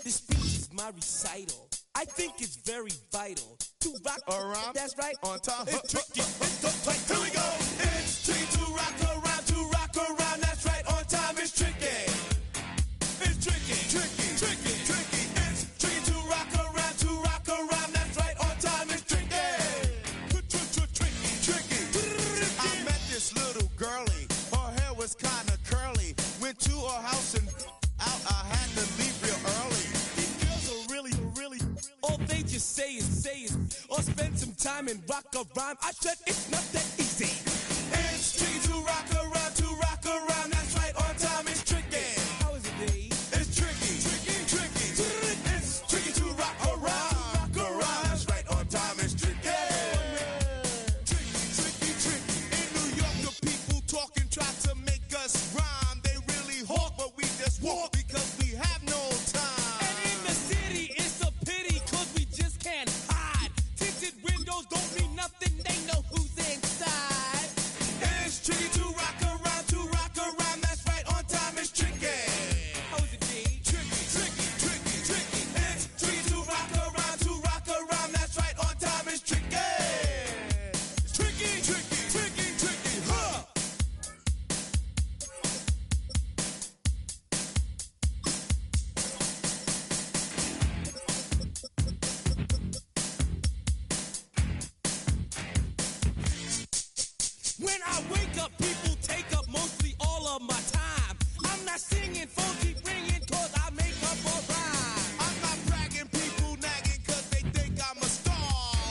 This speech is my recital. I think it's very vital to rock around. That's right. On time. It's tricky. It's the play. Here we go. It's tricky to rock around, to rock around. That's right. On time. It's tricky. It's tricky. Tricky. Tricky. Tricky. It's tricky to rock around, to rock around. That's right. On time. It's tricky. Tricky. Tricky. I met this little girlie. Her hair was kind of curly. Went to her house and out. I had to leave real early. These girls are really, all they just say is, or spend some time and rock a rhyme. I said it's not that easy. It's tricky to rock around, to rock around. That's right, on time it's tricky. How is it, Dave? It's tricky. Tricky. It's tricky to rock around. That's right, on time it's tricky. Tricky. In New York, the people talking try to make us rhyme. They really hawk, but we just walk because we have no time. And in the city, it's a pity, cause we just can't hide. Tinted windows don't mean nothing, they know who's inside. not singing, phone keep ringing, cause I make up a rhyme. I'm not bragging, people nagging, cause they think I'm a star.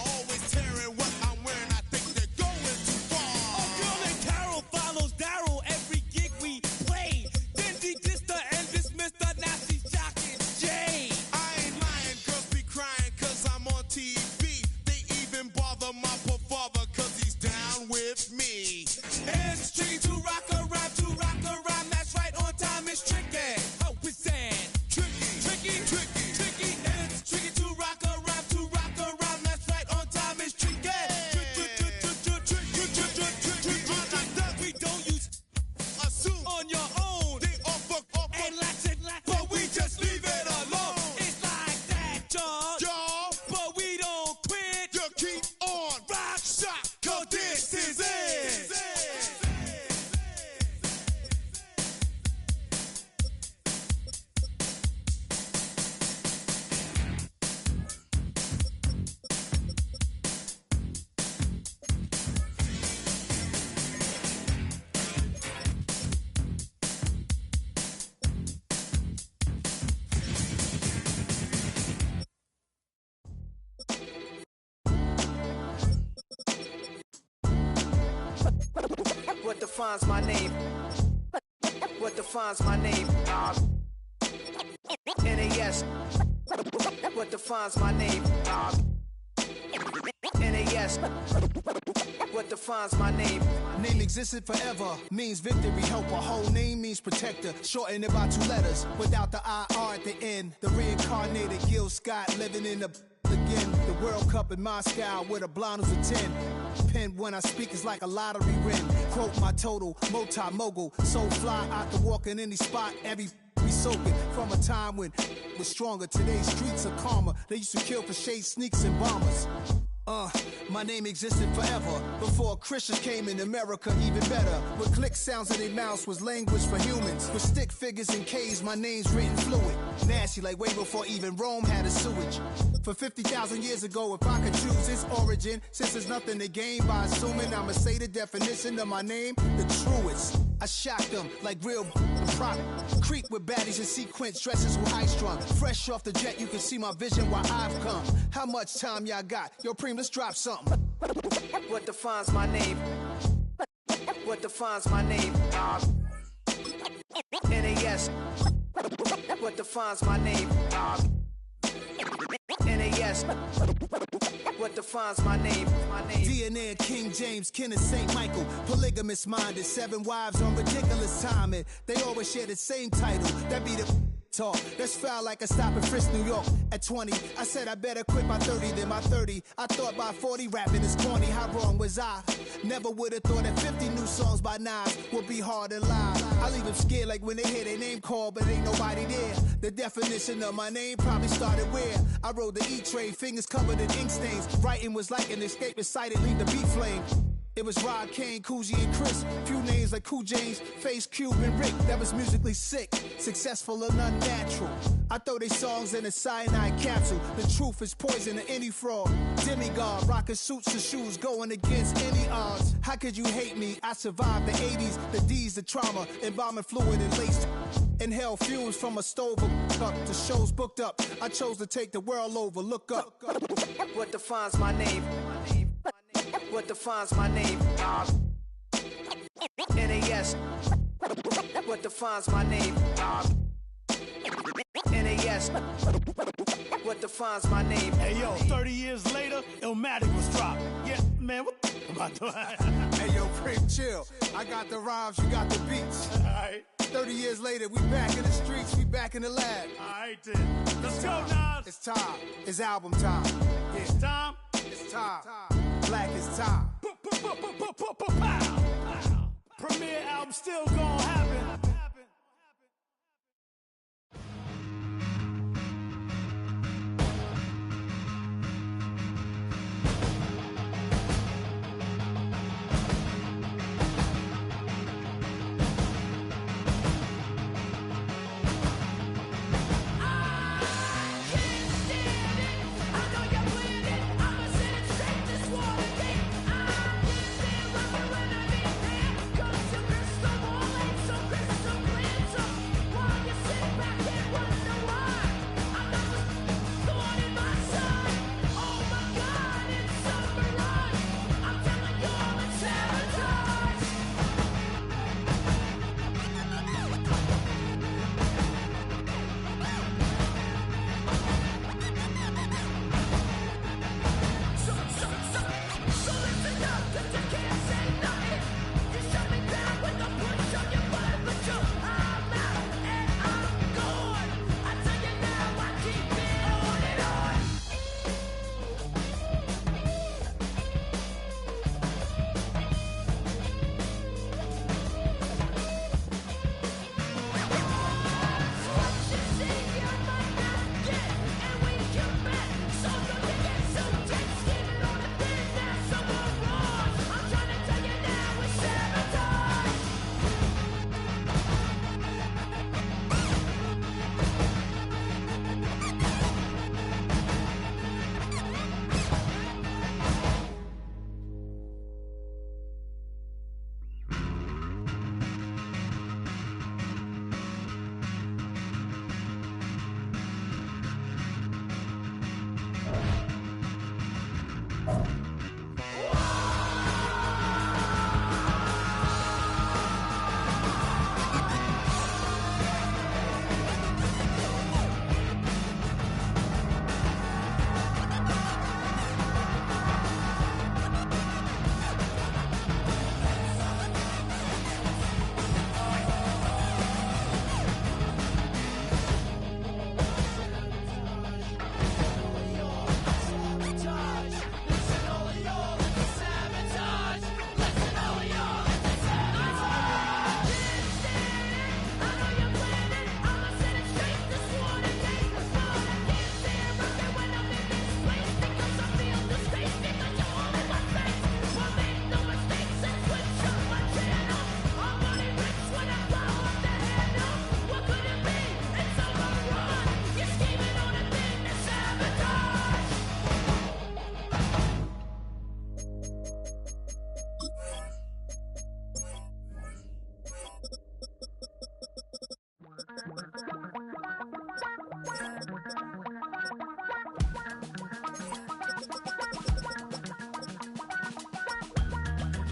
Always tearing what I'm wearing, I think they're going too far. A girl named Carol follows Daryl every gig we play. Then he dissed her and dismissed her, now she's jocking Jay. I ain't lying, girls be crying, cause I'm on TV. They even bother my poor father, cause he's down with me. It's tricky to rock a rhyme, that's right, on time is tricky. How is that? Tricky. It's tricky to rock a rhyme, that's right, on time is tricky. We don't use Assume on your own. they offer, And latch it, but we just leave it alone. It's like that, y'all. Y'all, But we don't quit. you keep on rock shot, cause this is it. What defines my name? What defines my name? NAS. What defines my name? NAS. What defines my name? Name existed forever, means victory, helper. Whole name means protector, shortened it by 2 letters, without the IR at the end. The reincarnated Gil Scott living in the again. The World Cup in Moscow with a blonde who's a 10. Pen when I speak is like a lottery win. Quote my total, multi-mogul. So fly, I can walk in any spot, every be soaking. From a time when was stronger, today's streets are calmer. They used to kill for shade sneaks and bombers. My name existed forever. Before Christians came in America, even better. With click sounds in their mouths was language for humans. With stick figures and K's, my name's written fluid. Nasty like way before even Rome had a sewage. For 50,000 years ago, if I could choose its origin, since there's nothing to gain by assuming, I'ma say the definition of my name, the truest. I shocked them like real prop. Creep with baddies in sequence, dresses with high strung. Fresh off the jet, you can see my vision while I've come. How much time y'all got? Yo, Preem, let's drop something. What defines my name? What defines my name? NAS. What defines my name? NAS. What defines my name? DNA of King James, kin of St. Michael. Polygamous minded, 7 wives on ridiculous timing. They always share the same title. That be the talk. That's foul like a stop in Frisk, New York. At 20, I said I better quit by 30 than my 30. I thought by 40 rapping is corny. How wrong was I? Never would have thought that 50 new songs by Nas would be hard and live. I leave them scared like when they hear their name called, but ain't nobody there. The definition of my name probably started where I rode the E-train, fingers covered in ink stains. Writing was like an escape excited, leave the beat flame. It was Rod Kane, Coogee, and Chris. Few names like Cool James, Face, Cube, and Rick. That was musically sick, successful and unnatural. I throw they songs in a cyanide capsule. The truth is poison to any fraud. Demigod, rocking suits and shoes, going against any odds. How could you hate me? I survived the 80s, the D's, the trauma, embalming fluid and laced. Inhale fumes from a stove up. The show's booked up. I chose to take the world over. Look up. What defines my name? What defines my name? NAS. What defines my name? NAS. What defines my name? Hey yo, 30 years later, Illmatic was dropped. Yeah, man, what the about to Hey yo, Preem, chill. I got the rhymes, you got the beats. Alright. 30 years later, we back in the streets, we back in the lab. Alright then. Let's go, Nas. It's time. It's album time. Yeah. It's time. It's time. Black is time. Pow. Premiere album still gonna happen. Cause your crystal ball ain't so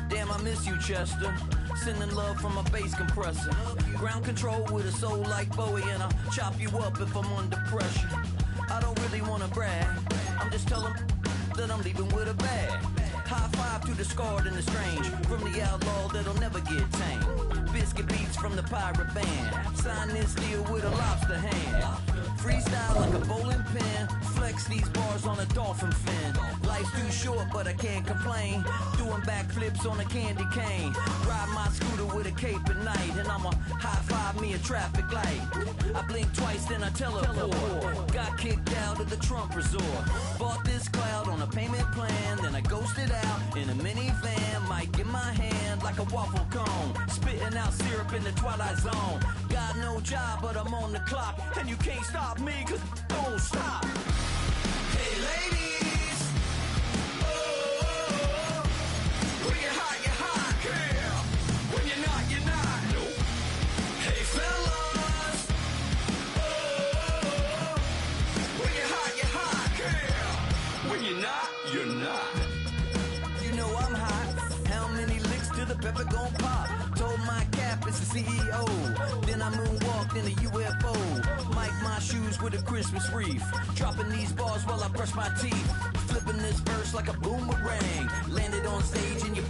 Damn, I miss you, Chester. Sending love from a bass compressor. Ground control with a soul like Bowie, and I'll chop you up if I'm under pressure. I don't really wanna brag, I'm just telling that I'm leaving with a bag. High five to the scarred and the strange, from the outlaw that'll never get tamed. Biscuit beats from the pirate band, sign this deal with a lobster hand. Freestyle like a bowling pin, flex these bars on a dolphin fin. Life's too short but I can't complain, doing backflips on a candy cane. Ride my scooter with a cape at night, and I'ma high five me a traffic light. I blink twice then I teleport, got kicked out of the Trump resort. Bought this cloud on a payment plan, then I ghosted out in a minivan. Mic in my hand like a waffle cone, spitting out syrup in the twilight zone. Got no job but I'm on the clock, and you can't stop me cause don't stop. Hey ladies, oh, when you're hot, girl. When you're not, nope. Hey fellas, oh, when you're hot, girl. When you're not. You know I'm hot. How many licks till the pepper gon' pop? Told my cap it's the CEO. Then I moonwalked in a UFO. Mic my shoes with a Christmas wreath. Dropping these bars while I brush my teeth. Flipping this verse like a boomerang. Landed on stage and you.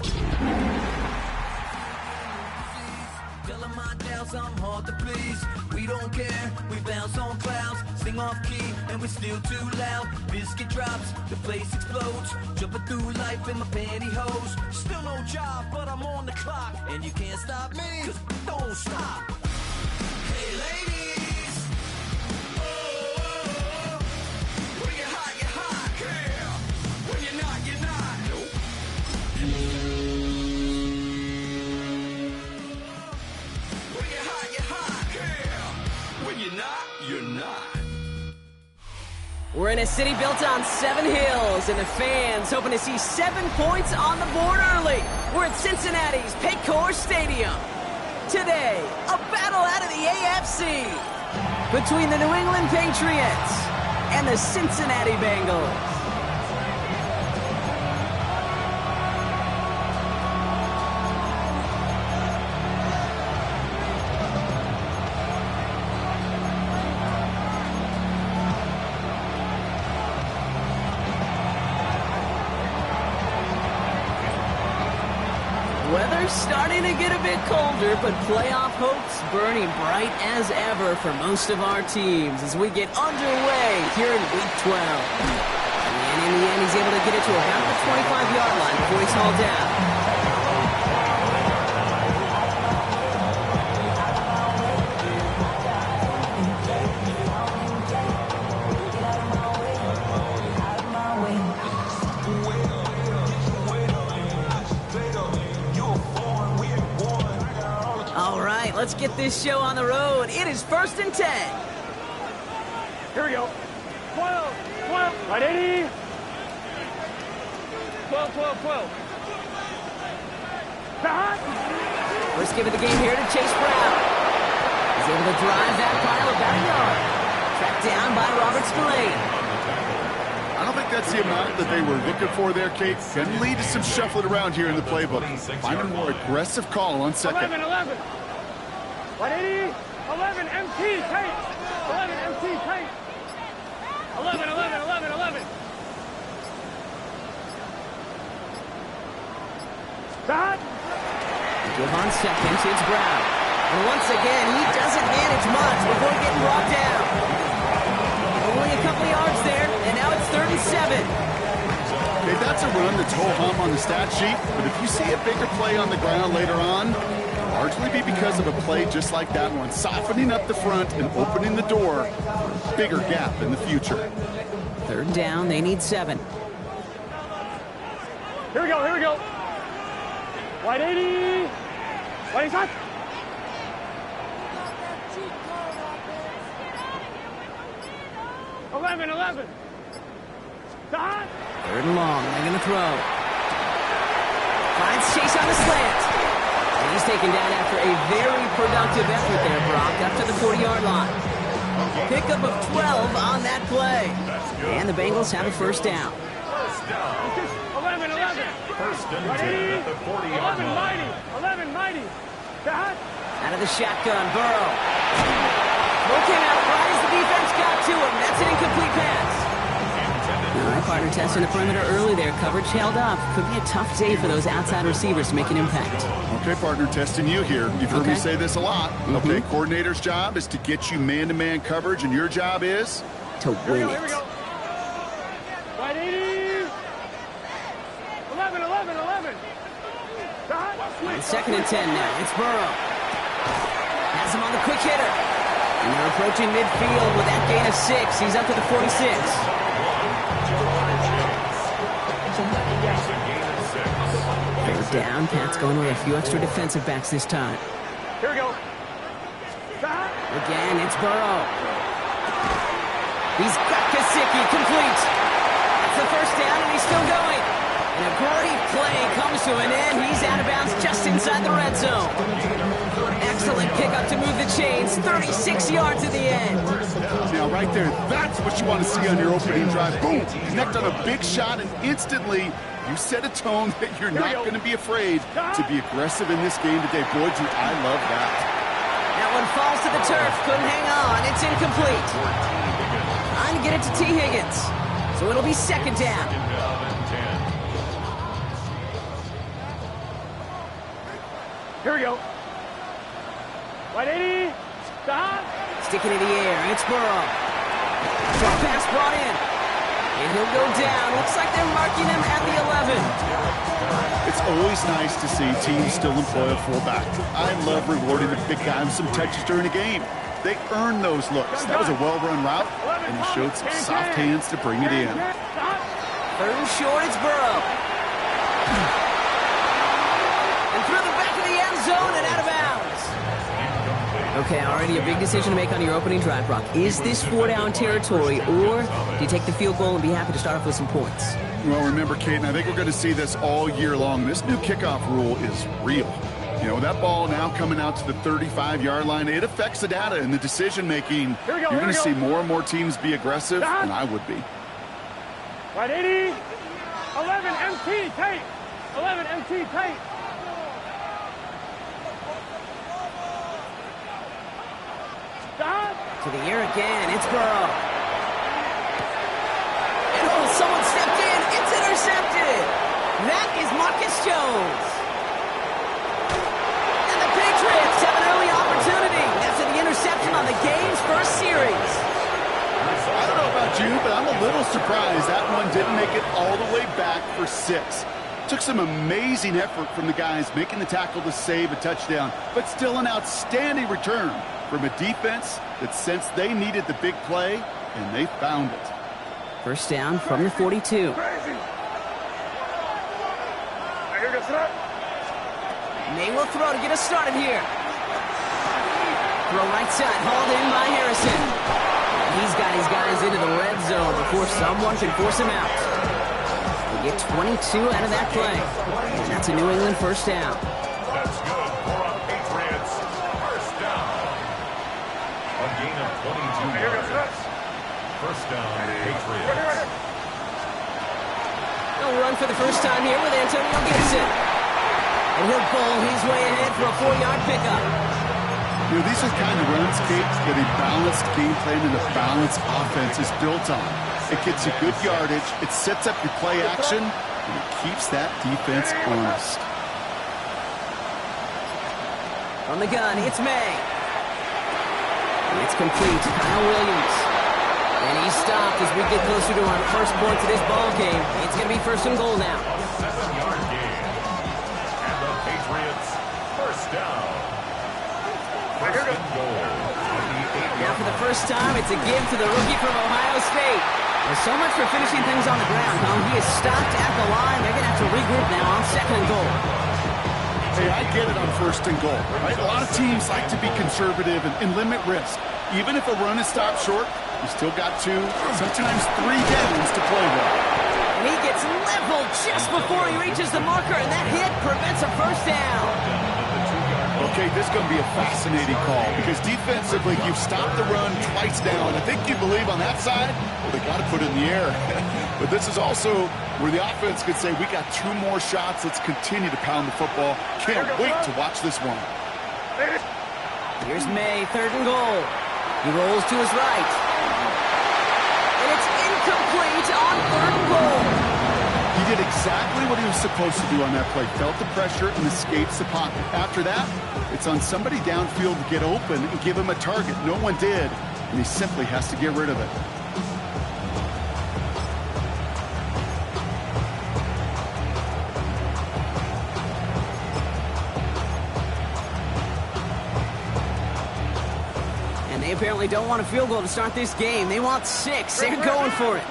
Telling my doubts I'm hard to please. We don't care, we bounce on clouds. Sing off key and we're still too loud. Biscuit drops, the place explodes. Jumping through life in my pantyhose. Still no job, but I'm on the clock. And you can't stop me, cause don't stop. Hey ladies, oh, when you're hot, girl. When you're not, nope. When you're hot, girl. When you're not. We're in a city built on 7 hills, and the fans hoping to see 7 points on the board early. We're at Cincinnati's Paycor Stadium. Today, a battle out of the AFC between the New England Patriots and the Cincinnati Bengals. Weather's starting to get a bit colder, but playoff hopes burning bright as ever for most of our teams as we get underway here in Week 12. And in the end, he's able to get it to about the 25-yard line before he's hauled down. Let's get this show on the road. It is 1st and 10. Here we go. 12. Right, 80. 12. First give of the game here to Chase Brown. He's able to drive that pile about a yard. Tracked down by Robert Spillane. I don't think that's the amount that they were looking for there, Kate. Can lead to some shuffling around here in the playbook. Find a more aggressive call on second. 11. 180, 11, MT, tight. 11, MT, tight. 11. Stop. On second, it's Brown. And once again, he doesn't manage much before getting brought down. Only a couple yards there, and now it's 3rd and 7. Okay, that's a run that's ho-hum on the stat sheet, but if you see a bigger play on the ground later on, largely be because of a play just like that one, softening up the front and opening the door. Bigger gap in the future. 3rd down, they need 7. Here we go. Wide 80. Wide shot. 11. Stop. 3rd and long, they're going to throw. Finds Chase on the slant. And he's taken down after a very productive effort there, Brock, up to the 40-yard line. Pickup of 12 on that play. And the Bengals have a 1st down. 11. First and 10 at the 40-yard line. 11, mighty. Out of the shotgun, Burrow. Throw came out right as the defense got to him. That's an incomplete pass. All right, partner testing the perimeter early there. Coverage held up. Could be a tough day for those outside receivers to make an impact. Okay, partner, testing you here. You've heard me say this a lot. Okay, coordinator's job is to get you man-to-man coverage, and your job is? To win it. Here we go. Right 80. 11. And 2nd and 10 now. It's Burrow. Has him on the quick hitter. And they're approaching midfield with that gain of 6. He's up to the 46. Third down. Pat's going with a few extra defensive backs this time. Here we go. Again, it's Burrow. He's got Gesicki complete. That's the first down, and he's still going. And a great play comes to an end. He's out of bounds just inside the red zone. Excellent pickup to move the chains. 36 yards at the end. Now, right there, that's what you want to see on your opening drive. Boom! Connect on a big shot, and instantly you set a tone that you're not going to be afraid to be aggressive in this game today. Boy, do I love that. That one falls to the turf. Couldn't hang on. It's incomplete. Trying to get it to T. Higgins. So it'll be 2nd down. Here we go. Right 80. Stop. Sticking in the air. It's Burrow. Short pass brought in. And he'll go down. Looks like they're marking him at the 11. It's always nice to see teams still employ a fullback. I love rewarding the big guy with some touches during a game. They earn those looks. That was a well-run route, and he showed some soft hands to bring it in. 3rd and short, it's Burrow. And through the back of the end zone and out of bounds. Okay, already a big decision to make on your opening drive, Brock. Is this 4-down territory, or do you take the field goal and be happy to start off with some points? Well, remember, Kate, and I think we're going to see this all year long. This new kickoff rule is real. You know, that ball now coming out to the 35-yard line, it affects the data and the decision-making. You're going to see more and more teams be aggressive, and I would be. Right 80. 11 MT tight. 11 MT tight. Stop. To the air again. It's Burrow. And oh, someone stepped in. It's intercepted. That is Marcus Jones. And the Patriots have an early opportunity. That's the interception on the game's first series. I don't know about you, but I'm a little surprised that one didn't make it all the way back for 6. Took some amazing effort from the guys making the tackle to save a touchdown, but still an outstanding return from a defense that sensed they needed the big play, and they found it. First down from the 42. May will throw to get us started here. Throw right side, hauled in by Harrison. He's got his guys into the red zone before someone can force him out. They get 22 out of that play. And that's a New England first down. That's good for a Patriots first down. A gain of 22 yards. First down, Patriots. They'll run for the first time here with Antonio Gibson. And he'll pull his way ahead for a 4-yard pickup. You know, these are kind of runs, Kate, that a balanced game plan and a balanced offense is built on. It gets you good yardage, it sets up your play action, and it keeps that defense honest. From the gun, it's May. And it's complete. Kyle Williams. And he's stopped as we get closer to our first point to this ball game. It's going to be 1st and goal now. 7-yard gain. And the Patriots first down. First and goal. Now for the first time, it's a give to the rookie from Ohio State. There's so much for finishing things on the ground, huh? He is stopped at the line. They're going to have to regroup now on 2nd and goal. Hey, I get it on 1st and goal, right? A lot of teams like to be conservative and limit risk. Even if a run is stopped short, you still got 2, sometimes 3 downs to play with. And he gets leveled just before he reaches the marker, and that hit prevents a first down. Okay, this is going to be a fascinating call because defensively, you've stopped the run twice down. I think you believe on that side, well, they got to put it in the air. But this is also where the offense could say, we got 2 more shots. Let's continue to pound the football. Can't wait to watch this one. Here's May, 3rd and goal. He rolls to his right. And it's incomplete on 3rd and goal. He did exactly what he was supposed to do on that play. Felt the pressure and escapes the pocket. After that, it's on somebody downfield to get open and give him a target. No one did, and he simply has to get rid of it. And they apparently don't want a field goal to start this game. They want 6. They're going for it.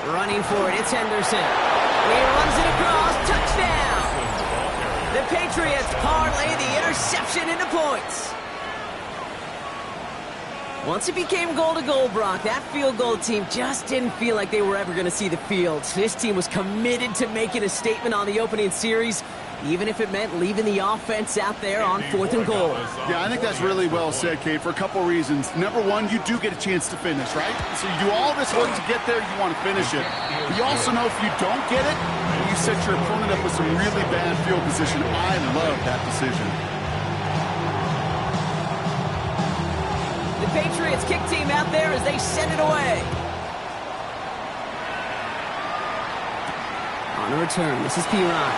Running for it, it's Henderson. He runs it across, touchdown! The Patriots parlay the interception into points. Once it became goal-to-goal, Brock, that field goal team just didn't feel like they were ever going to see the field. This team was committed to making a statement on the opening series, even if it meant leaving the offense out there on 4th and goal. Yeah, I think that's really well said, Kate, for a couple reasons. Number one, you do get a chance to finish, right? So you do all this work to get there, you want to finish it. But you also know if you don't get it, you set your opponent up with some really bad field position. I love that decision. The Patriots kick team out there as they send it away. On a return, this is Piron.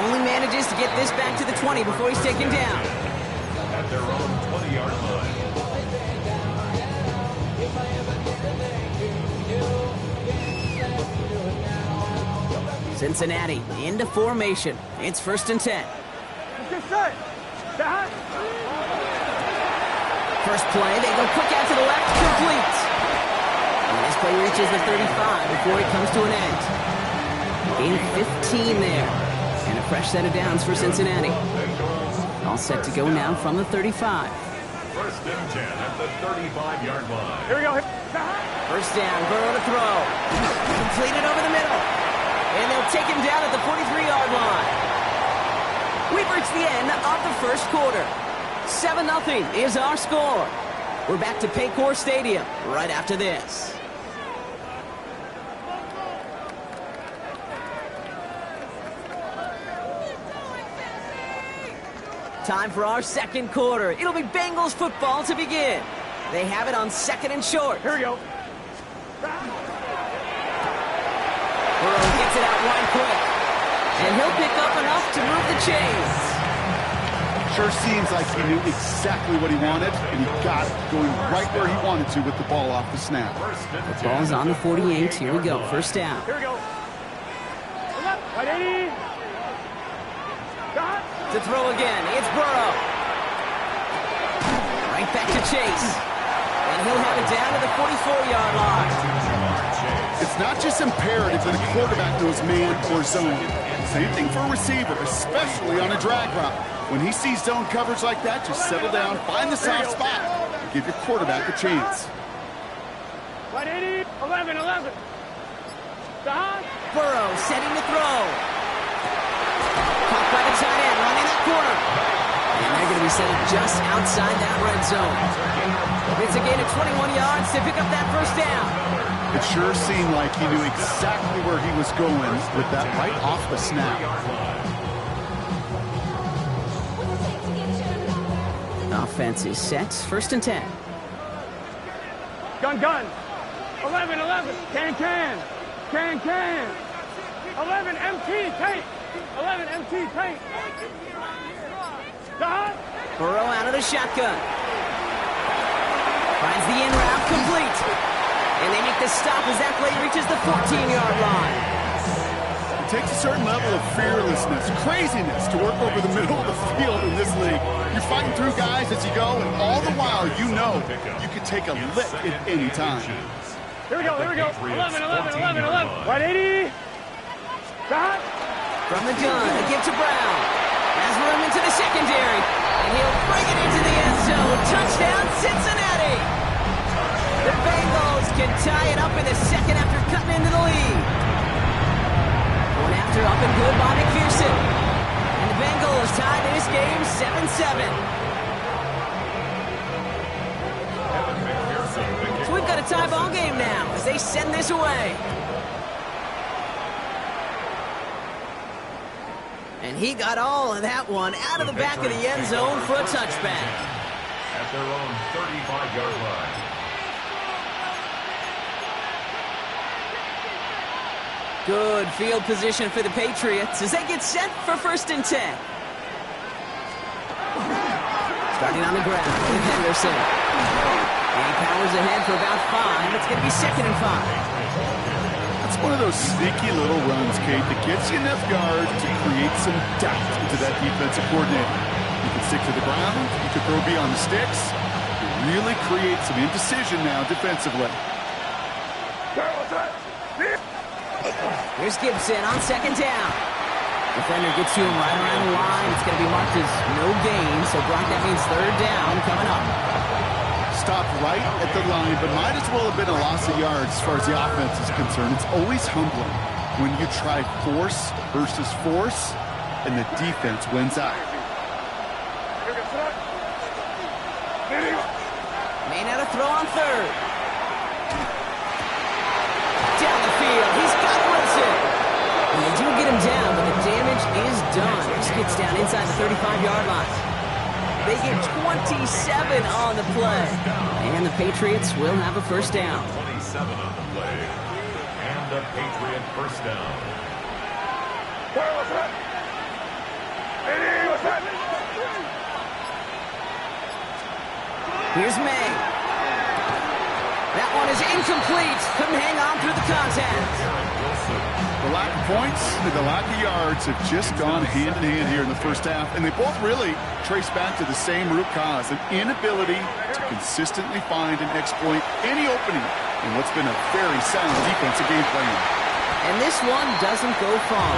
Only manages to get this back to the 20 before he's taken down. At their own 20-yard line. Cincinnati into formation. It's 1st and 10. First play, they go quick out to the left, complete. And this play reaches the 35 before it comes to an end. Gain 15 there. And a fresh set of downs for Cincinnati. All set to go now from the 35. 1st and 10 at the 35-yard line. Here we go. First down, Burrow to throw. Completed over the middle. And they'll take him down at the 43-yard line. We've reached the end of the first quarter. 7-0 is our score. We're back to Paycor Stadium right after this. Time for our second quarter. It'll be Bengals football to begin. They have it on 2nd and short. Here we go. Burrow gets it out wide quick. And he'll pick up enough to move the chains. Sure seems like he knew exactly what he wanted, and he got it going right where he wanted to with the ball off the snap. The ball's on the 48. Here we go. First down. Here we go. Right 80. To throw again, it's Burrow. Right back to Chase. And he'll have it down to the 44-yard line. It's not just imperative that a quarterback knows man or zone. Same thing for a receiver, especially on a drag route. When he sees zone coverage like that, just settle down, find the soft spot, and give your quarterback a chance. Right 80, 11. Burrow setting to throw. Caught by the tight end, running that corner. And they're going to be setting just outside that red zone. It's a gain of 21 yards to pick up that first down. It sure seemed like he knew exactly where he was going with that right off the snap. Offense is set. 1st and 10. Gun. 11. Can. 11 MT tape. 11 MT tape. Burrow out of the shotgun. Finds the in route complete. And they make the stop as that play reaches the 14-yard line. It takes a certain level of fearlessness, craziness to work over the middle of the field in this league. You're fighting through guys as you go, and all the while you know you can take a lick at any time. Here we go. 11. Right 80. From the gun, a give to Brown. Has room into the secondary. And he'll bring it into the end zone. Touchdown, Cincinnati! The Bengals can tie it up in the second after cutting into the lead. Going after up and good by McPherson. And the Bengals tie this game 7-7. So we've got a tie ball game now as they send this away. And he got all of that one out of the back of the end zone for a touchback. At their own 35-yard line. Good field position for the Patriots as they get set for 1st and 10. Starting on the ground with Henderson. And he powers ahead for about 5. It's going to be 2nd and 5. It's one of those sneaky little runs, Kate, that gets you enough yards to create some doubt into that defensive coordinator. You can stick to the ground, you can throw beyond the sticks, you really create some indecision now defensively. Here's Gibson on 2nd down. Defender gets to him right around the line. It's going to be marked as no gain, so Brock, that means 3rd down coming up. Stopped right at the line, but might as well have been a loss of yards as far as the offense is concerned. It's always humbling when you try force versus force, and the defense wins out. May not have throw on 3rd. Down the field, he's got Wilson. And they do get him down, but the damage is done. This gets down inside the 35-yard line. They get 27 on the play. And the Patriots will have a 1st down. 27 on the play. And the Patriot 1st down. Here's May. That one is incomplete. Couldn't hang on through the contact. The lack of points and the lack of yards have just gone hand in hand here in the 1st half, and they both really trace back to the same root cause, an inability to consistently find and exploit any opening in what's been a very sound defensive game plan. And this one doesn't go far.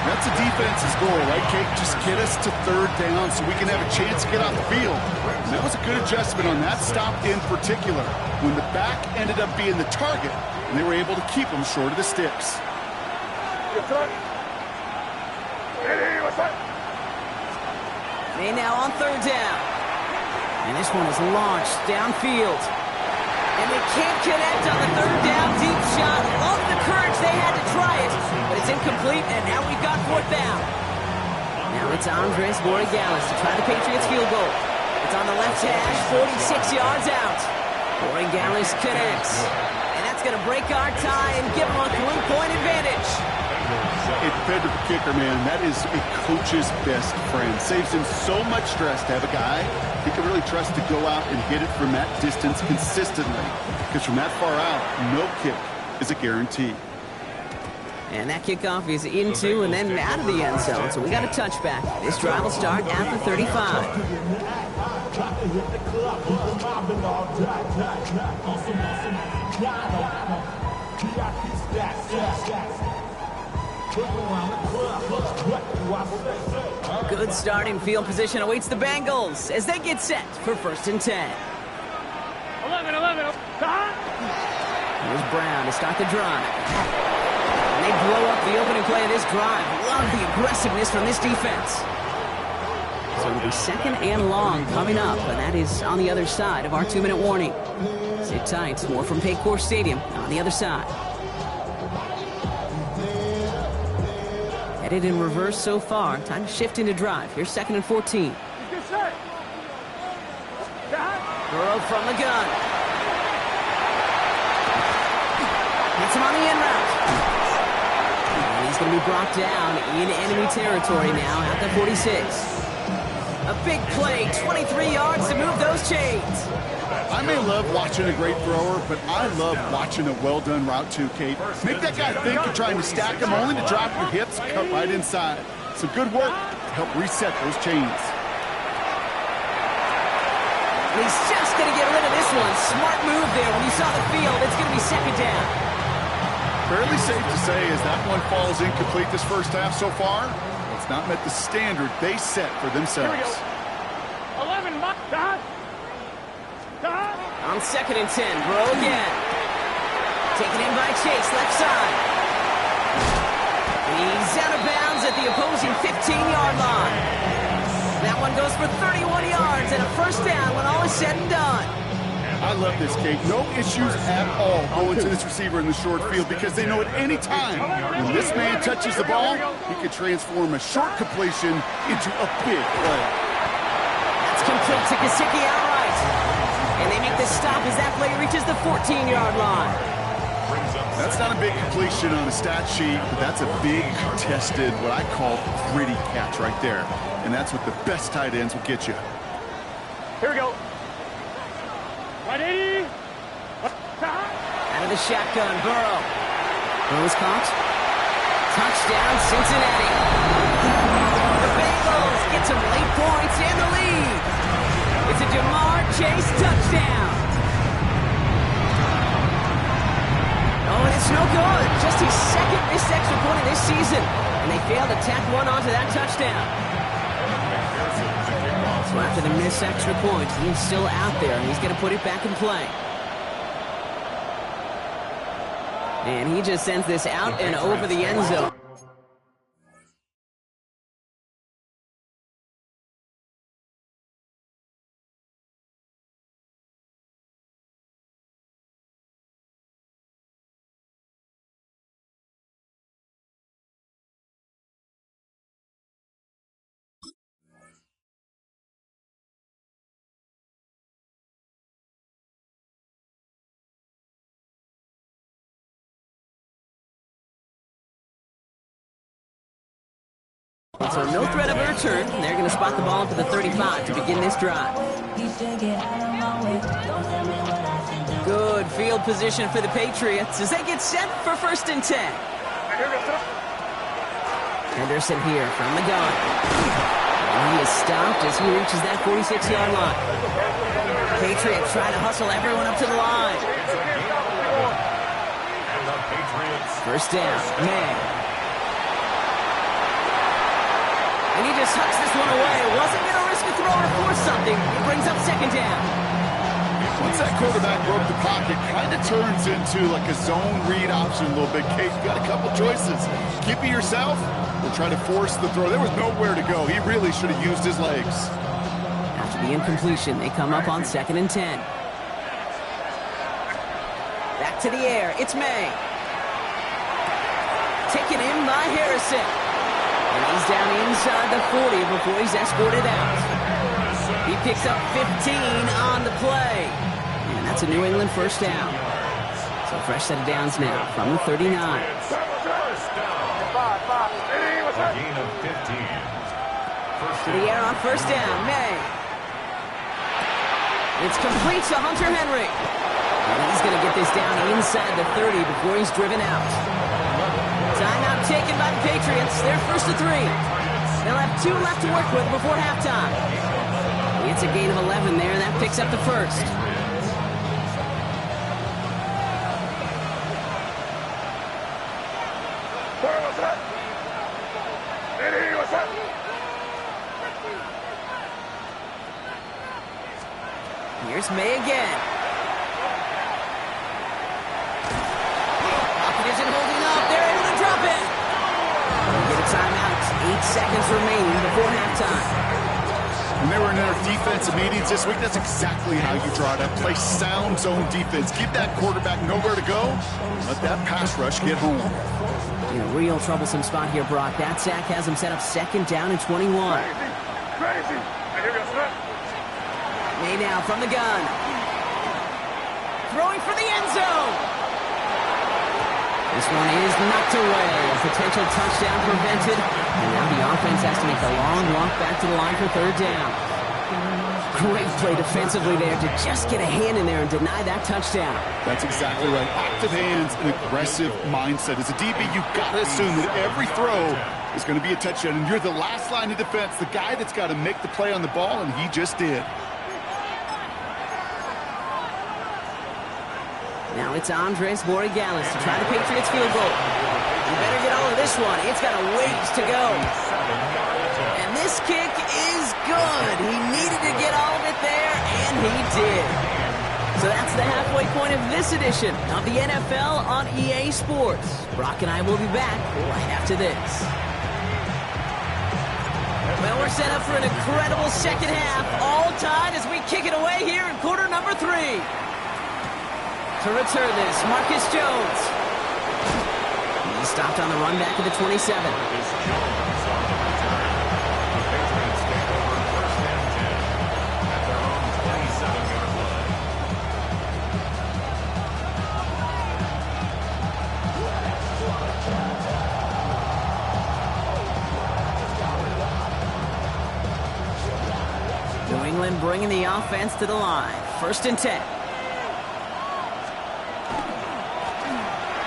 That's the defense's goal, right, Kate? Just get us to 3rd down so we can have a chance to get off the field. And that was a good adjustment on that stop in particular, when the back ended up being the target, and they were able to keep them short of the sticks. They now on 3rd down. And this one is launched downfield. And they can't connect on the 3rd down deep shot. Love the courage they had to try it, but it's incomplete, and now we've got 4th down. Now it's Andres Borregales to try the Patriots field goal. It's on the left hash, 46 yards out. Borregales connects. And that's going to break our tie and give them a 3-point advantage. It fed to the kicker, man. That is a coach's best friend. Saves him so much stress to have a guy he can really trust to go out and hit it from that distance consistently. Because from that far out, no kick is a guarantee. And that kickoff is into and then out of the end zone. So we got a touchback. This drive will start at the 35. Good starting field position awaits the Bengals as they get set for 1st and 10. 11. Here's Brown to start the drive. And they blow up the opening play of this drive. Love the aggressiveness from this defense. So it'll be 2nd and long coming up, and that is on the other side of our 2-minute warning. Sit tight. More from Paycor Stadium on the other side. Headed in reverse so far. Time to shift into drive. Here's 2nd and 14. Burrow from the gun. Hits him on the end route. And he's going to be brought down in enemy territory now at the 46. A big play, 23 yards to move those chains. I may love watching a great thrower, but I love watching a well-done route too, Kate. Make that guy think you're trying to stack him, only to drop your hips, cut right inside. Some good work to help reset those chains. He's just going to get rid of this one. Smart move there. When you saw the field, it's going to be 2nd down. Fairly safe to say as that one falls incomplete this 1st half so far, it's not met the standard they set for themselves. 11, On 2nd and 10, Burrow again. Taken in by Chase, left side. He's out of bounds at the opposing 15-yard line. That one goes for 31 yards and a first down when all is said and done. I love this, Kate. No issues at all going to this receiver in the short field because they know at any time when this man touches the ball, he could transform a short completion into a big play. That's complete to Gesicki outright. And they make the stop as that play reaches the 14-yard line. That's not a big completion on a stat sheet, but that's a big, contested, what I call gritty catch right there. And that's what the best tight ends will get you. Here we go. 180. Out of the shotgun, Burrow. Burrow's caught. Touchdown, Cincinnati. The Bengals get some late points in the lead. It's a Jamar Chase touchdown. Oh, and it's no good. Just his second missed extra point of this season. And they failed to tack one onto that touchdown. So after the missed extra point, he's still out there, and he's going to put it back in play. And he just sends this out and over the end zone. So no threat of a return. They're going to spot the ball to the 35 to begin this drive. Good field position for the Patriots as they get set for 1st and 10. Henderson here from the gun. And he is stopped as he reaches that 46-yard line. Patriots trying to hustle everyone up to the line. 1st down, May. And he just hucks this one away. Wasn't going to risk a throw or force something. It brings up 2nd down. Once that quarterback broke the pocket, kind of turns into like a zone read option a little bit. Kate, you got a couple choices. Keep it yourself or try to force the throw. There was nowhere to go. He really should have used his legs. After the incompletion, they come up on 2nd and 10. Back to the air. It's May. Taken in by Harrison. And he's down inside the 40 before he's escorted out. He picks up 15 on the play. And that's a New England 1st down. So fresh set of downs now from the 39. A gain of 15. To the air on 1st down, May. It's complete to Hunter Henry. And he's going to get this down inside the 30 before he's driven out. Timeout taken by the Patriots. They're 1st and 3. They'll have 2 left to work with before halftime. It's a gain of 11 there, and that picks up the 1st. Here's May again. Pocket isn't holding up. They're able to drop it. They get a timeout. 8 seconds remaining before halftime. When they were in their defensive meetings this week, that's exactly how you draw it up. Play sound zone defense. Keep that quarterback nowhere to go. Let that pass rush get home. In a real troublesome spot here, Brock. That sack has him set up 2nd down and 21. Crazy. May now from the gun. Throwing for the end zone. This one is knocked away. A potential touchdown prevented. And now the offense has to make a long walk back to the line for 3rd down. Great play defensively there to just get a hand in there and deny that touchdown. That's exactly right. Active hands and aggressive mindset. As a DB, you've got to assume that every throw is going to be a touchdown. And you're the last line of defense, the guy that's got to make the play on the ball, and he just did. Now it's Andres Borregales to try the Patriots field goal. You better get all of this one. It's got a ways to go. And this kick is good. He needed to get all of it there, and he did. So that's the halfway point of this edition of the NFL on EA Sports. Brock and I will be back right after this. Well, we're set up for an incredible second half. All tied as we kick it away here in quarter number 3. To return this, Marcus Jones. He stopped on the run back at the 27. New England bringing the offense to the line. 1st and 10.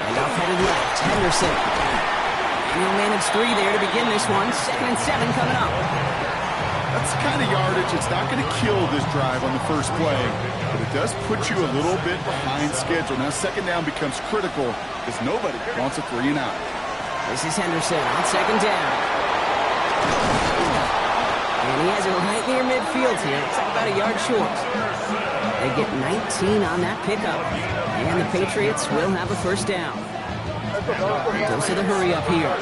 Handoff headed left. Henderson. And he'll manage 3 there to begin this one. 2nd and 7 coming up. That's the kind of yardage. It's not going to kill this drive on the first play, but it does put you a little bit behind schedule. Now, 2nd down becomes critical because nobody wants a 3 and out. This is Henderson on 2nd down. And he has it right near midfield here. It's like about a yard short. They get 19 on that pickup. And the Patriots will have a 1st down. Goes to the hurry up here.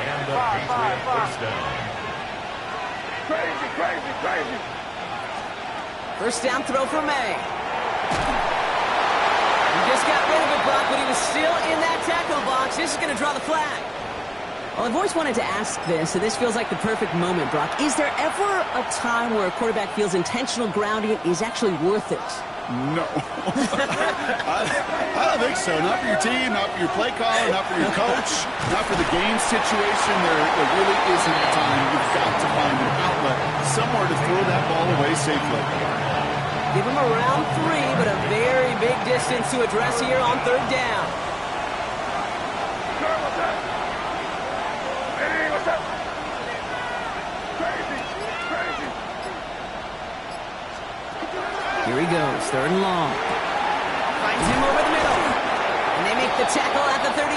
And the Patriot 1st down. Crazy. 1st down throw for May. He just got rid of it, Brock, but he was still in that tackle box. This is going to draw the flag. Well, I've always wanted to ask this, and this feels like the perfect moment, Brock. Is there ever a time where a quarterback feels intentional grounding is actually worth it? No. I don't think so. Not for your team, not for your play caller, not for your coach, not for the game situation. There really isn't a time. You've got to find an outlet, somewhere to throw that ball away safely. Give him around 3, but a very big distance to address here on 3rd down. Here he goes, 3rd and long. Finds him over the middle. And they make the tackle at the 38.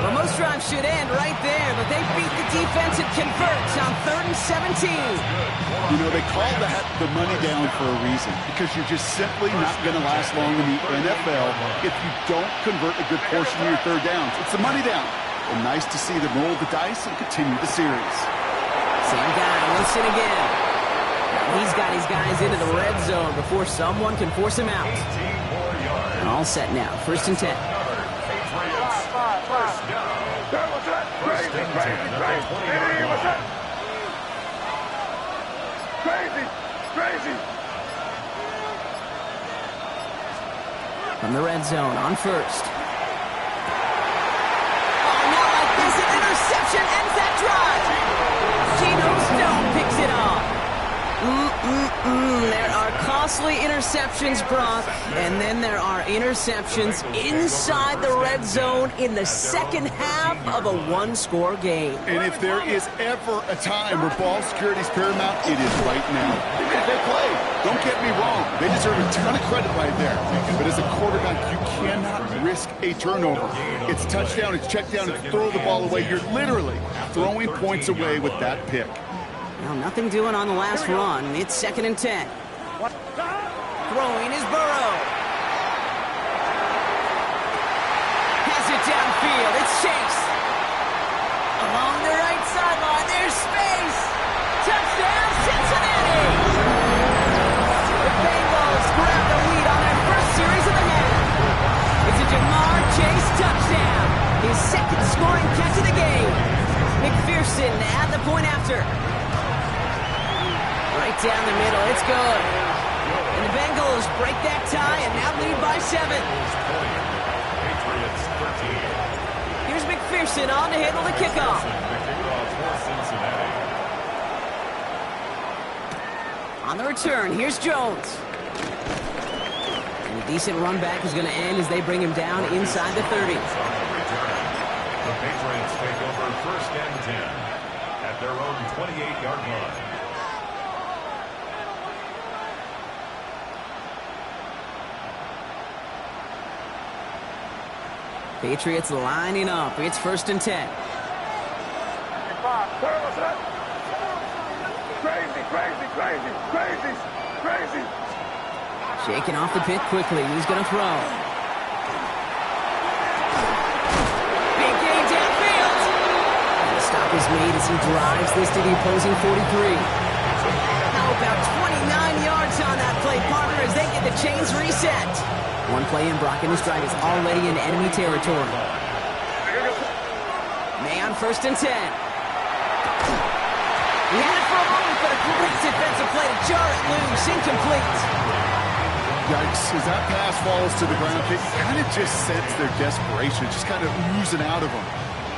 Well, most drives should end right there, but they beat the defense and converts on 3rd and 17. You know, they call that the money down for a reason, because you're just simply not going to last long in the NFL if you don't convert a good portion of your 3rd downs. It's the money down. And nice to see them roll the dice and continue the series. Same guy, Wilson again. He's got his guys into the red zone before someone can force him out. And all set now. 1st and 10. Crazy. From the red zone on 1st. Oh, not like this. An interception ends that drive. Geno Stone picks it off. There are costly interceptions, Brock, and then there are interceptions inside the red zone in the second half of a 1-score game. And if there is ever a time where ball security is paramount, it is right now. They play. Don't get me wrong. They deserve a ton of credit right there. But as a quarterback, you cannot risk a turnover. It's touchdown, it's check down, it's throw the ball away. You're literally throwing points away with that pick. Well, nothing doing on the last run. It's 2nd and 10. Throwing is Burrow. Has it downfield. It's Chase. Along the right sideline. There's space. Touchdown, Cincinnati. The Bengals grab the lead on their first series of the half. It's a Jamar Chase touchdown. His 2nd scoring catch of the game. McPherson at the point after. Right down the middle, it's good. And the Bengals break that tie and now lead by 7. Patriots 13. Here's McPherson on to handle the kickoff. On the return, here's Jones. And a decent run back is going to end as they bring him down inside the 30. The Patriots take over 1st and 10 at their own 28-yard line. Patriots lining up. It's 1st and 10. Crazy. Crazy. Shaking off the pit quickly. He's going to throw. Big gain downfield. And the stop is made as he drives this to the opposing 43. How about 29 yards on that play, partner, as they get the chains reset. One play in, Brock, and this drive is already in enemy territory. May on 1st and 10. He had it for a moment, but a great defensive play to jar it loose. Incomplete. Yikes, as that pass falls to the ground, you kind of just sense their desperation, just kind of oozing out of them.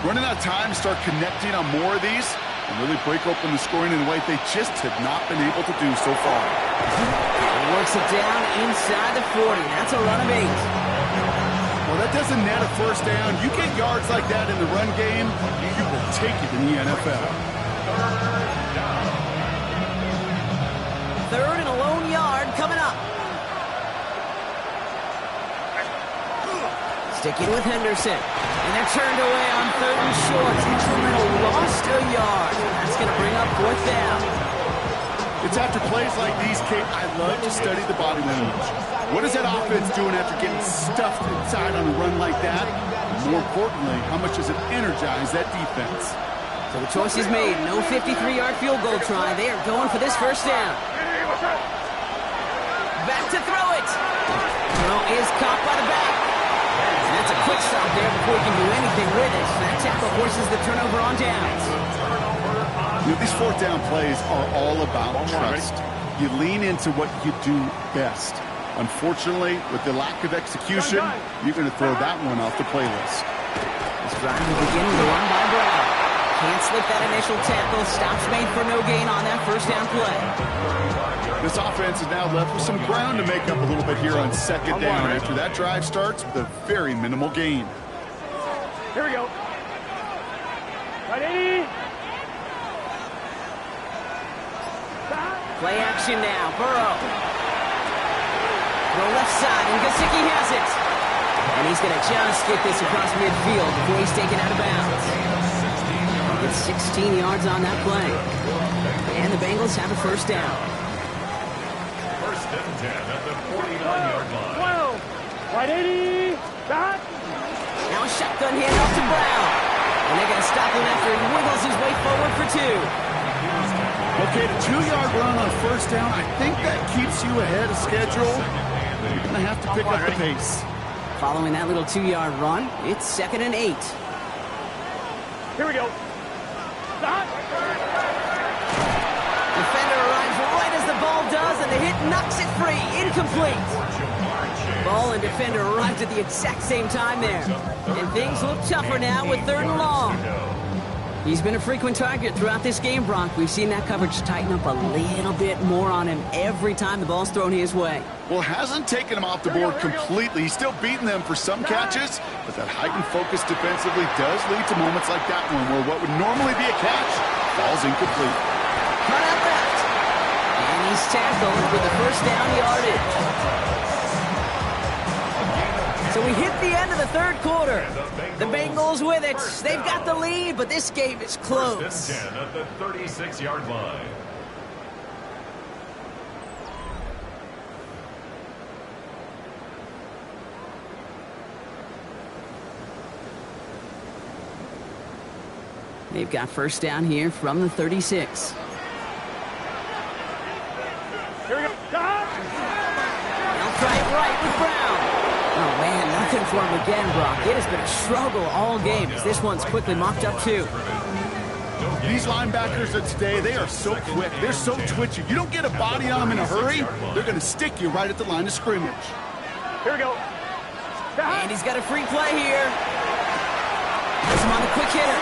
Running out of time to start connecting on more of these and really break open the scoring in a way they just have not been able to do so far. He works it down inside the 40. That's a run of 8. Well, that doesn't net a first down. You get yards like that in the run game, you will take it in the NFL. Third and a lone yard coming up. Sticking with Henderson. And they're turned away on 3rd and short. Sacramento lost a yard. That's going to bring up 4th down. It's after plays like these, Kate, I love to study the body language. What is that offense doing after getting stuffed inside on a run like that? And more importantly, how much does it energize that defense? So the choice is made. No 53-yard field goal try. They are going for this first down. Back to throw it. Throw is caught by the back. And that's a quick stop there before he can do anything with it. That tackle forces the turnover on downs. You know, these 4th down plays are all about trust. You lean into what you do best. Unfortunately, with the lack of execution, you're going to throw that one off the playlist. This drive will begin with a run by Brown. Can't slip that initial tackle. Stops made for no gain on that first down play. This offense is now left with some ground to make up a little bit here on 2nd down after that drive starts with a very minimal gain. Here we go. Ready? Play action now. Burrow. Throw left side, and Gesicki has it. And he's going to just get this across midfield before he's taken out of bounds. It's 16 yards on that play. And the Bengals have a first down. 1st and 10 at the 49-yard line. 12. Right 80. Back. Now a shotgun handoff to Brown. And they're going to stop him after he wiggles his way forward for 2. Okay, the 2-yard run on 1st down, I think that keeps you ahead of schedule. You're going to have to pick up the pace. Following that little 2-yard run, it's 2nd and 8. Here we go. Stop. Defender arrives right as the ball does, and the hit knocks it free. Incomplete. Ball and defender arrived at the exact same time there. And things look tougher now with 3rd and long. He's been a frequent target throughout this game, Brock. We've seen that coverage tighten up a little bit more on him every time the ball's thrown his way. Well, hasn't taken him off the board completely. He's still beating them for some catches, but that heightened focus defensively does lead to moments like that one where what would normally be a catch falls incomplete. Cut out left. And he's tackled with the first down yardage. So we hit the end of the 3rd quarter. The Bengals with it. They've got the lead, but this game is close. 1st and 10 at the 36-yard line. They've got first down here from the 36. Here we go. Stop. They'll try it right with Brown. Oh, man, nothing for him again, Brock. It has been a struggle all game as this one's quickly mopped up, too. These linebackers of today, they are so quick. They're so twitchy. You don't get a body on them in a hurry, they're going to stick you right at the line of scrimmage. Here we go. Stop. And he's got a free play here. Puts him on the quick hitter.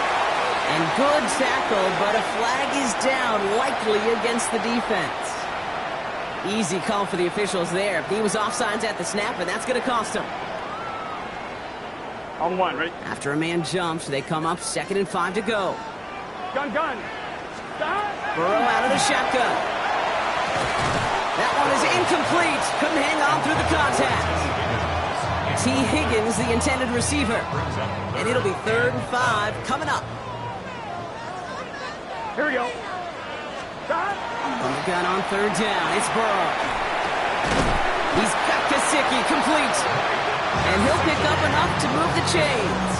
And good tackle, but a flag is down, likely against the defense. Easy call for the officials there. He was offsides at the snap, and that's going to cost him. On 1, right? After a man jumps, they come up 2nd and 5 to go. Gun. Stop. Burrow out of the shotgun. That one is incomplete. Couldn't hang on through the contact. T. Higgins, the intended receiver. And it'll be 3rd and 5 coming up. Here we go. From the gun on third down, it's Burrow. He's got Gesicki complete. And he'll pick up enough to move the chains.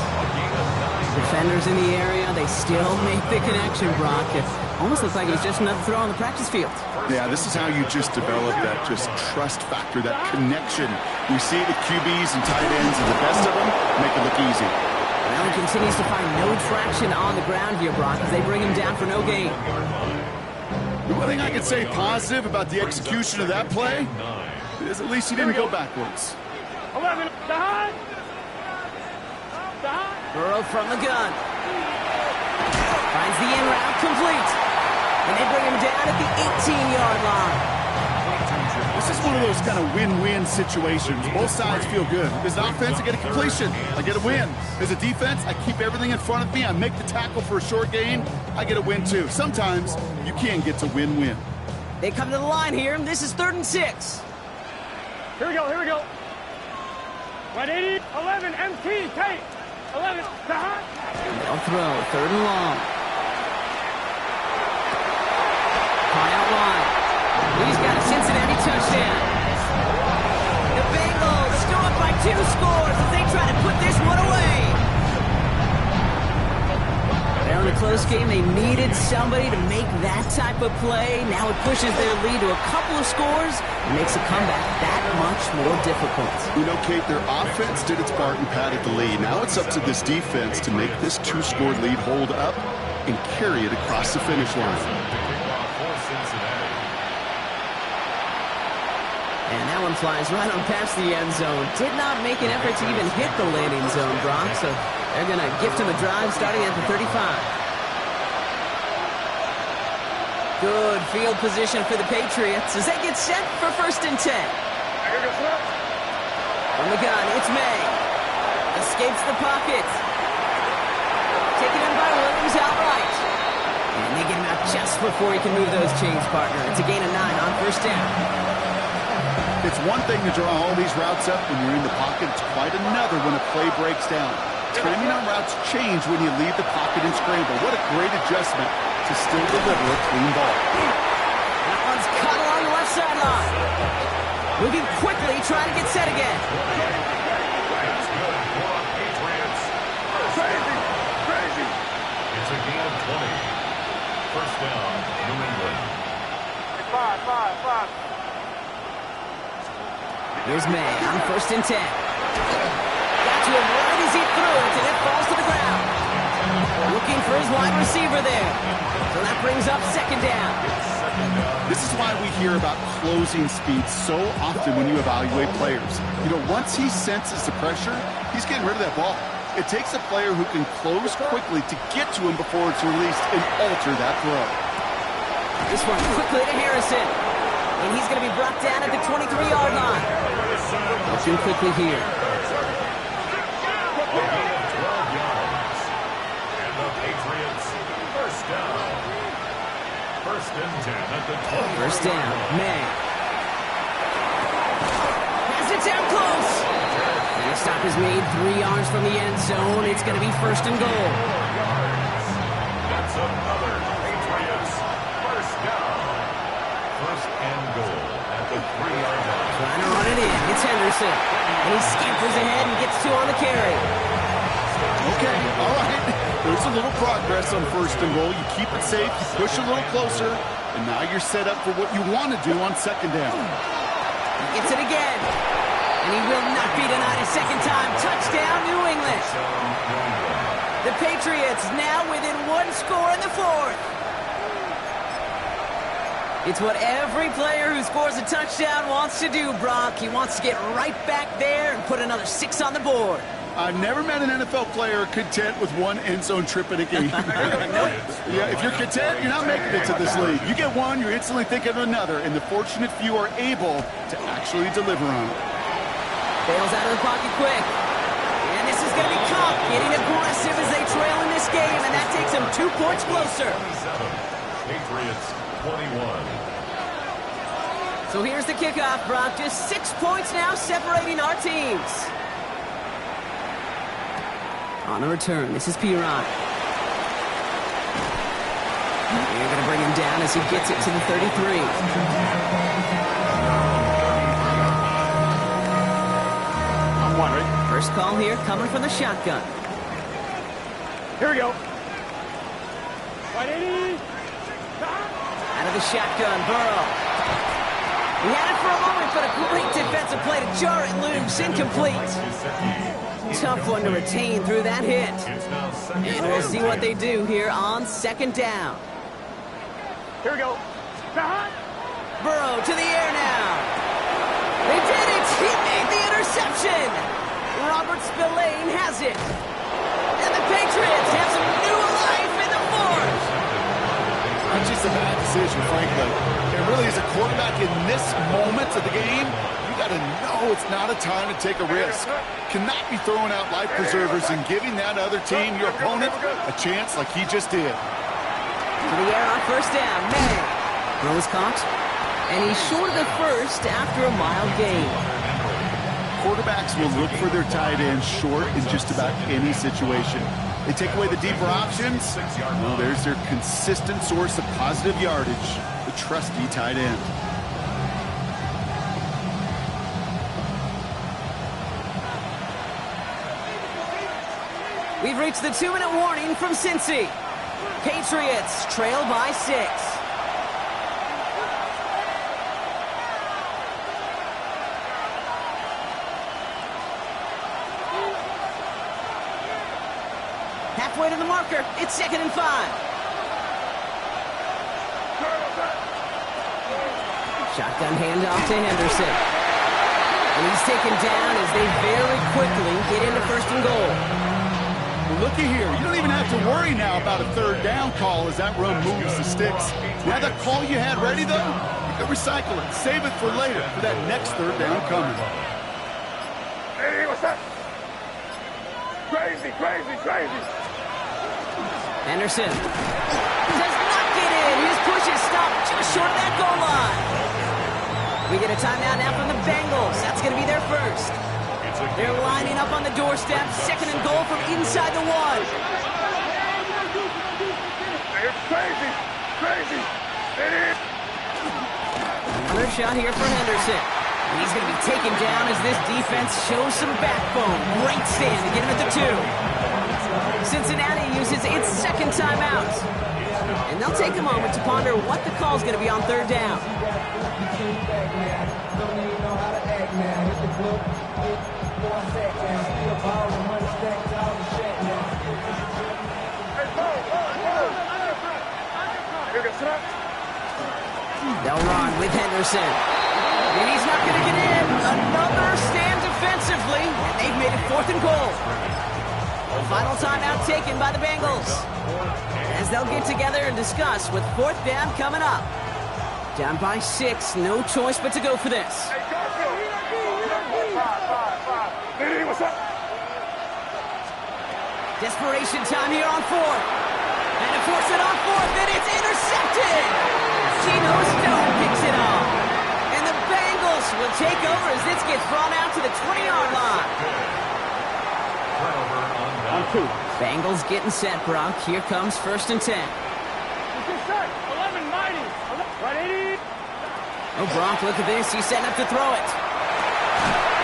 Defenders in the area, they still make the connection, Brock. It almost looks like it was just another throw on the practice field. Yeah, this is how you just develop that just trust factor, that connection. You see it with QBs and tight ends, and the best of them make it look easy. Well, he continues to find no traction on the ground here, Brock, as they bring him down for no gain. The one thing I could say positive about the execution of that play is at least he didn't go backwards. 11, Burrow from the gun. Finds the in route complete. And they bring him down at the 18-yard line. This is one of those kind of win-win situations. Both sides feel good. As an offense, I get a completion. I get a win. As a defense, I keep everything in front of me. I make the tackle for a short gain. I get a win, too. Sometimes you can get to win-win. They come to the line here. This is 3rd and 6. Here we go. 180, 11, MT, Tate. 11, They'll throw, 3rd and long. High out wide. He's got a Cincinnati touchdown. The Bengals go up by 2 scores as they try to put this one away. They're in a close game. They needed somebody to make that type of play. Now it pushes their lead to a couple of scores and makes a comeback that much more difficult. You know, Kate, their offense did its part and padded the lead. Now it's up to this defense to make this 2-score lead hold up and carry it across the finish line. And that one flies right on past the end zone. Did not make an effort to even hit the landing zone, Brock, so they're going to gift him a drive starting at the 35. Good field position for the Patriots as they get set for 1st and 10. From the gun, it's May. Escapes the pocket. Taken in by Williams outright. And they get him out just before he can move those chains, partner. It's a gain of 9 on 1st down. It's one thing to draw all these routes up when you're in the pocket. It's quite another when a play breaks down. Timing on routes change when you leave the pocket and scramble. What a great adjustment to still deliver a clean ball. That one's caught along the left sideline. Moving quickly, trying to get set again. That's good for Patriots. Crazy. It's a gain of 20. 1st down, New England. 5. Here's May on 1st and 10. Got to him right as he threw it, and it falls to the ground. Looking for his wide receiver there. So that brings up 2nd down. This is why we hear about closing speed so often when you evaluate players. You know, once he senses the pressure, he's getting rid of that ball. It takes a player who can close quickly to get to him before it's released and alter that throw. This one quickly to Harrison. And he's going to be brought down at the 23-yard line. Looking quickly here. A gain of 12 yards. And the Patriots, 1st down. 1st and 10 at the 20. 1st down, May. Has it down close. And the stop is made 3 yards from the end zone. It's going to be 1st and goal. That's another Patriots, 1st down. 1st and goal at the 3-yard line. Trying to run it in. It's Henderson. And he scampers ahead and gets 2 on the carry. Okay, all right. There's a little progress on 1st and goal. You keep it safe, you push a little closer, and now you're set up for what you want to do on 2nd down. He gets it again. And he will not be denied a 2nd time. Touchdown, New England. The Patriots now within 1 score in the 4th. It's what every player who scores a touchdown wants to do, Brock. He wants to get right back there and put another 6 on the board. I've never met an NFL player content with 1 end zone trip in a game. Yeah, if you're content, you're not making it to this league. You get 1, you're instantly thinking of another, and the fortunate few are able to actually deliver on it. Bails out of the pocket quick. And this is going to be Cobb getting aggressive as they trail in this game, and that takes them 2 points closer. 27. Patriots 21. So here's the kickoff, Brock. Just 6 points now separating our teams. On the return, this is Piron. You're going to bring him down as he gets it to the 33. I'm one, right? First call here coming from the shotgun. Here we go. 180. Out of the shotgun, Burrow. He had it for a moment, but a great defensive play to jar it loose. Incomplete. Tough one to retain through that hit. And we'll see what they do here on second down. Here we go. Burrow to the air now. They did it. He made the interception. Robert Spillane has it. And the Patriots have some new life in the fourth. That's just a bad decision, frankly. It really is a quarterback in this moment of the game. You got to know it's not a time to take a risk. Cannot be throwing out life preservers and giving that other team, your opponent, a chance like he just did. To the air on first down. May. Rose caught. And he's short of the first after a mild gain. Quarterbacks will look for their tight end short in just about any situation. They take away the deeper options. Well, there's their consistent source of positive yardage, the trusty tight end. We've reached the 2-minute warning from Cincy. Patriots trail by 6. Halfway to the marker. It's 2nd and 5. Shotgun handoff to Henderson. And he's taken down as they very quickly get into 1st and goal. Well, looky here. You don't even have to worry now about a 3rd down call as that run moves the sticks. Now that call you had ready, though, you can recycle it. Save it for later for that next 3rd down coming. Hey, what's that? Crazy. Henderson does not get in. His push is stopped just short of that goal line. We get a timeout now from the Bengals. That's going to be their first. They're lining up on the doorstep. 2nd and goal from inside the 1. It's crazy. Another shot here for Henderson. He's going to be taken down as this defense shows some backbone. Great stand to get him at the 2. Cincinnati uses its 2nd timeout. And they'll take a moment to ponder what the call is going to be on 3rd down. They'll run with Henderson. And he's not going to get in. Another stand defensively. And they've made it 4th and goal. Final timeout taken by the Bengals. As they'll get together and discuss with 4th down coming up. Down by 6. No choice but to go for this. Desperation time here on 4th. And to force it on 4th, and it's intercepted. Geno Stone picks it off. And the Bengals will take over as this gets brought out to the 20-yard line. On 2. Bengals getting set, Brock. Here comes 1st and 10. 11 mighty. 180. Oh, Brock, look at this. He's setting up to throw it.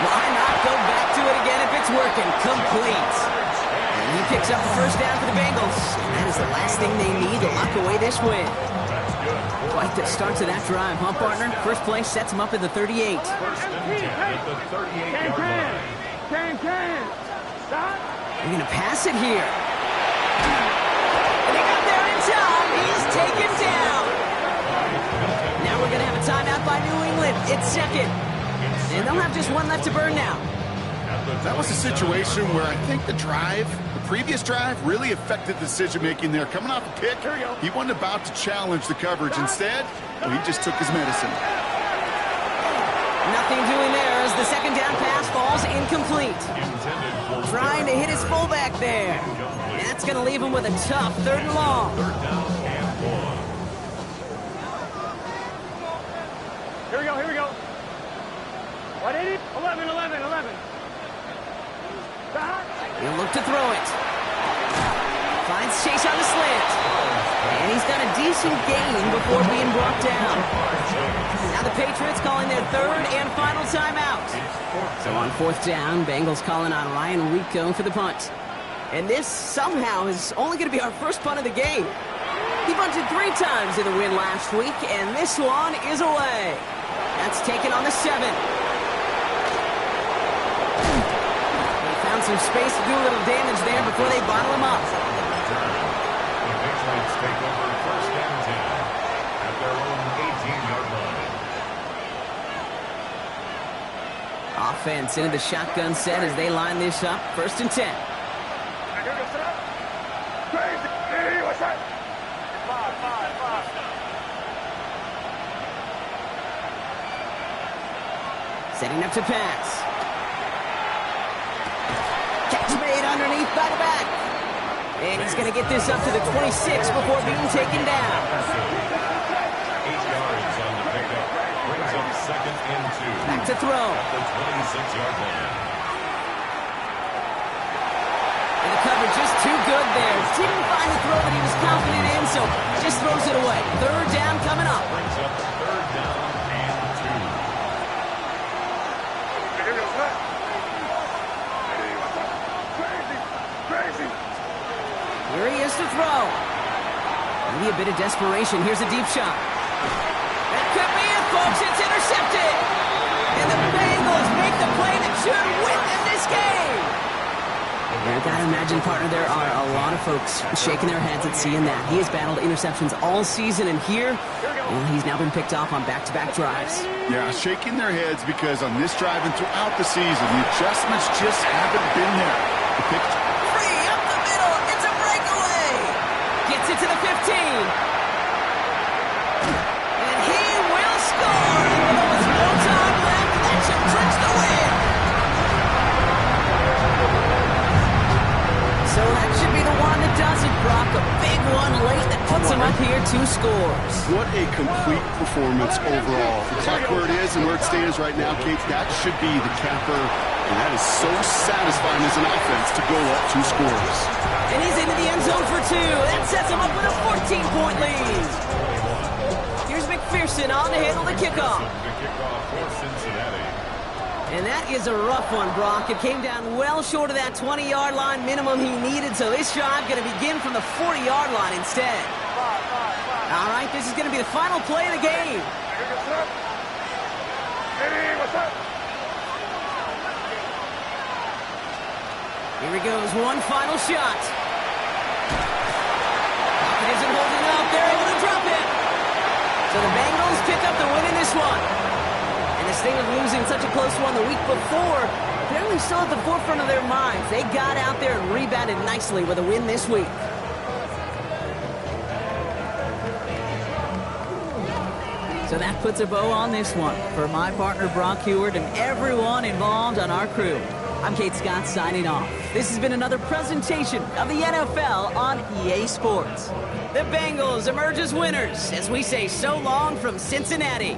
Why not go back to it again if it's working? Complete. And he picks up the 1st down for the Bengals. And that is the last thing they need to lock away this win. Quite the start to that drive, huh, partner? First play sets him up at the 38. Can. Stop. They're going to pass it here. And they got there in time. He's taken down. Now we're going to have a timeout by New England. It's 2nd. And they'll have just 1 left to burn now. That was a situation where I think the previous drive, really affected the decision-making there. Coming off a pick, he wasn't about to challenge the coverage. Instead, he just took his medicine. Nothing doing there as the 2nd down pass falls incomplete. Trying to hit his fullback there. That's going to leave him with a tough 3rd and long. Here we go. 180. 11. He'll look to throw it. Finds Chase on the slant. And he's got a decent gain before being brought down. Now the Patriots calling their third and final timeout. So on fourth down, Bengals calling on Ryan Rico for the punt. And this somehow is only going to be our first punt of the game. He punted 3 times in the win last week, and this one is away. That's taken on the 7. They found some space to do a little damage there before they bottle him up. The Patriots take over first and 10 at their own 18-yard line. Offense into the shotgun set as they line this up. First and 10. Setting up to pass. Catch made underneath by the back. And he's going to get this up to the 26 before being taken down. 8 yards on the pickup. Brings up second and 2. Back to throw. At the 26-yard line. And the coverage just too good there. Didn't find the throw that he was confident in, so just throws it away. Third down coming up. Brings up third down and 2. Here he is to throw. Maybe a bit of desperation. Here's a deep shot. That could be it, folks. It's intercepted. And the Bengals make the play that should win them this game. I gotta imagine, partner, there are a lot of folks shaking their heads at seeing that. He has battled interceptions all season, and here, well, he's now been picked off on back-to-back drives. Yeah, shaking their heads because on this drive and throughout the season, the adjustments just haven't been there. The pick free up the middle. It's a breakaway. Gets it to the 15. And he will score. And with no time left, that should clinch the win. So that should be the one that does it, Brock. A big one late that puts him up here 2 scores. What a complete performance overall. The clock where it is and where it stands right now, Kate, that should be the capper. And that is so satisfying as an offense to go up 2 scores. And he's into the end zone for 2. That sets him up with a 14-point lead. Here's McPherson on to handle the kickoff. The kickoff for Cincinnati. And that is a rough one, Brock. It came down well short of that 20-yard line minimum he needed, so this drive going to begin from the 40-yard line instead. All right, this is going to be the final play of the game. Here he goes, one final shot. It isn't holding up. They're able to drop it. So the Bengals pick up the win in this one. And this thing of losing such a close one the week before, apparently still at the forefront of their minds. They got out there and rebounded nicely with a win this week. So that puts a bow on this one. For my partner Brock Heward and everyone involved on our crew, I'm Kate Scott signing off. This has been another presentation of the NFL on EA Sports. The Bengals emerge as winners as we say so long from Cincinnati.